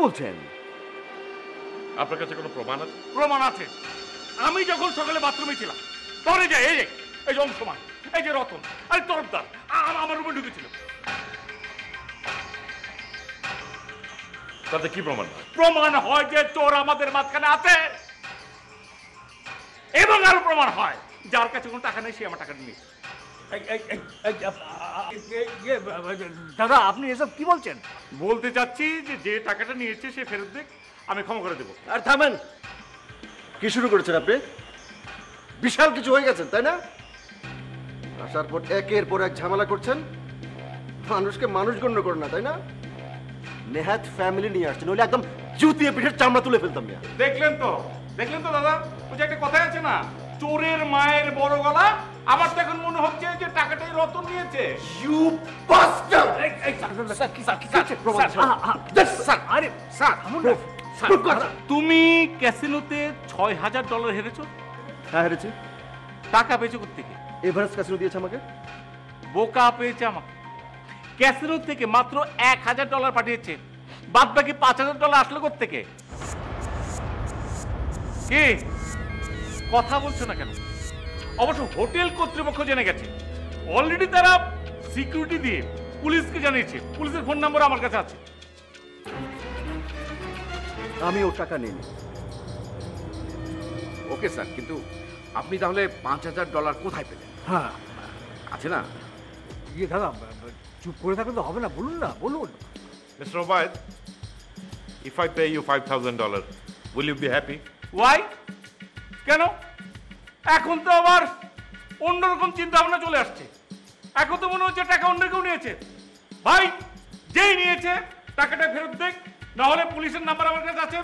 বলছেন? আপনার কাছে কোনো প্রমাণ আছে? প্রমাণ আছে। আমি যখন সকালে বাথরুমে ছিলাম তখন এই যে অংশমান, এই যে রতন, আরে তরফদার আমার রুমে ঢুকেছিল। তাতে কি প্রমাণ হয়? প্রমাণ হয় যে চোর আমাদের মাঝখানে আছে, এবং আরো প্রমাণ হয় যার কাছে কোনো টাকা নেই সে আমার টাকাটা নিয়েছে। দাদা আপনি এসব কি বলছেন? বলতে চাচ্ছি যে টাকাটা নিয়েছে সে ফেরত দিক, আমি ক্ষমা করে দেবো। আর থামেন, কি শুরু করেছেন আপনি? বিশাল কিছু হয়ে গেছেন তাই না? আসার পর একের পর এক ঝামেলা করছেন, মানুষকে মানুষ গণ্য করেন না তাই না? নেহাত ফ্যামিলি নিয়ে আসছেন, নইলে একদম জুতিয়ে পিঠের চামড়া তুলে ফেলতাম। দেখলেন তো দাদা, ওই যে একটা কথাই আছে না, চোরের মায়ের বড় গলা। আমার তো এখন মনে হচ্ছে যে টাকাটাই রতন নিয়েছে। তুমি ক্যাসিনোতে $6,000 হেরেছো? হ্যাঁ হেরেছি। টাকা পেয়েছো কোত্থেকে? এভারেস্ট ক্যাসিনো দিয়েছে আমাকে। বোকা পেয়েছে আমাকে। ক্যাসিনো থেকে মাত্র $1,000 পাঠিয়েছে, বাদ বাকি $5,000 আসলো কোত্থেকে? কি কথা বলছো না কেন? অবশ্য হোটেল কর্তৃপক্ষ জেনে গেছে অলরেডি, তারা সিকিউরিটি দিয়ে পুলিশকে জানিয়েছে। পুলিশের ফোন নাম্বার আমার কাছে আছে। আমি ও টাকা নিইনি। ওকে স্যার, কিন্তু আপনি তাহলে $5,000 কোথায় পেলেন? হ্যাঁ আছে না? দাদা চুপ করে থাকলে তো হবে না, বলুন না, বলুন। Mr. Obaid, if I pay you $5,000, will you be happy? Why? কেন? এখন তো আবার অন্যরকম চিন্তা ভাবনা চলে আসছে। এখন তো মনে হচ্ছে টাকা অন্য কেউ নিয়েছে। ভাই, যেই নিয়েছে টাকাটা ফেরত দেখ, না হলে পুলিশের নাম্বার আমার কাছে আছে।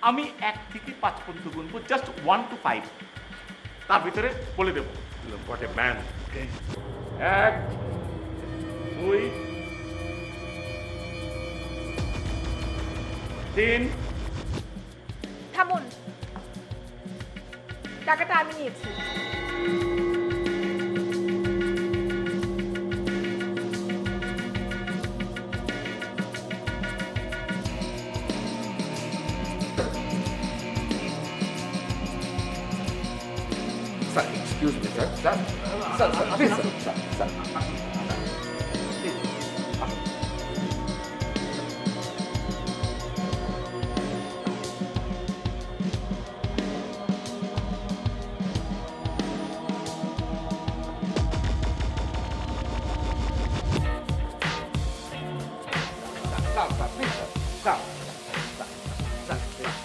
আমি 1 থেকে 5 পর্যন্ত গুনবো, জাস্ট 1 to 5, তার ভিতরে বলে দেবো। What a man. 1, 2, 3। থামুন, টাকাটা আমি নিয়েছি। Sir excuse me sir, sir sir sir please sir, sir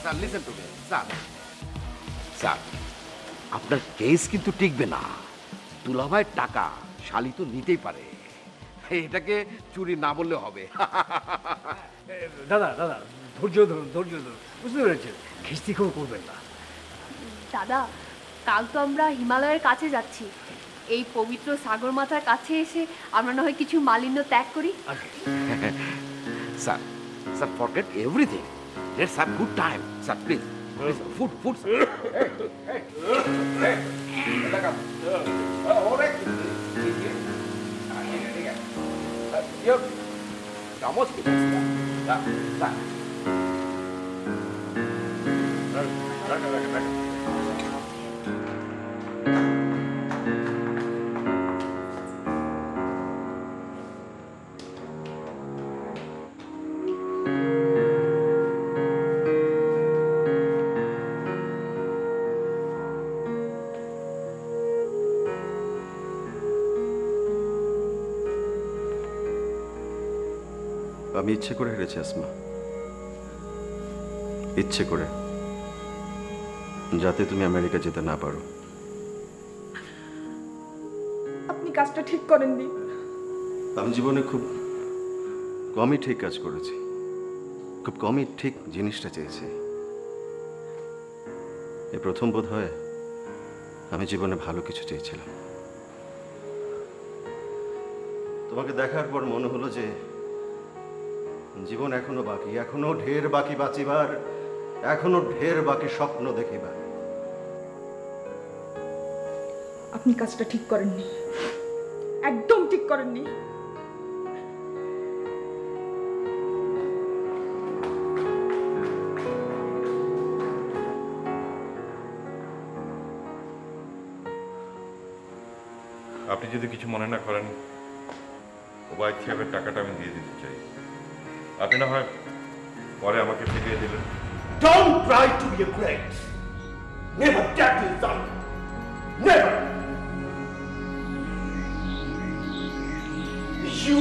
sir listen to me sir. Sir আপনার কেস কিন্তু টিকবে না। দুলাভাইয়ের টাকা শালি তো নিতেই পারে, এটাকে চুরি না বললে হবে। দাদা দাদা ধৈর্য ধরুন, ধৈর্য ধরুন, বুঝতে পেরেছেন? খিস্তি খুব করবেন না। দাদা, কাল তো আমরা হিমালয়ের কাছে যাচ্ছি। এই পবিত্র সাগর মাথার কাছে এসে আমরা না হয় কিছু মালিন্য ত্যাগ করি। Sir sir forget everything, let's have good time. Sir please, food food. Estamos bien. আমি ইচ্ছে করে হেরেছি আসমা, ইচ্ছে করে, যাতে তুমি আমেরিকা যেতে না পারো। আপনি কাজটা ঠিক করেননি। আমি জীবনে খুব কমই ঠিক কাজ করেছি, খুব কমই ঠিক জিনিসটা চেয়েছি। এই প্রথম বোধ হয় আমি জীবনে ভালো কিছু চেয়েছিলাম। তোমাকে দেখার পর মনে হলো যে জীবন এখনো বাকি, এখনো ঢের বাকি বাঁচিবার, এখনো ঢের বাকি স্বপ্ন দেখিবার। আপনি কাজটা ঠিক করেননি, একদম ঠিক করেননি। আপনি যদি কিছু মনে না করেন ওবায়দ সাহেবের টাকাটা আমি দিয়ে দিতে চাই। আপনি না হয় পরে আমাকে ফিরিয়ে দিলেন। Don't try to be a great. Never get it done. Never. You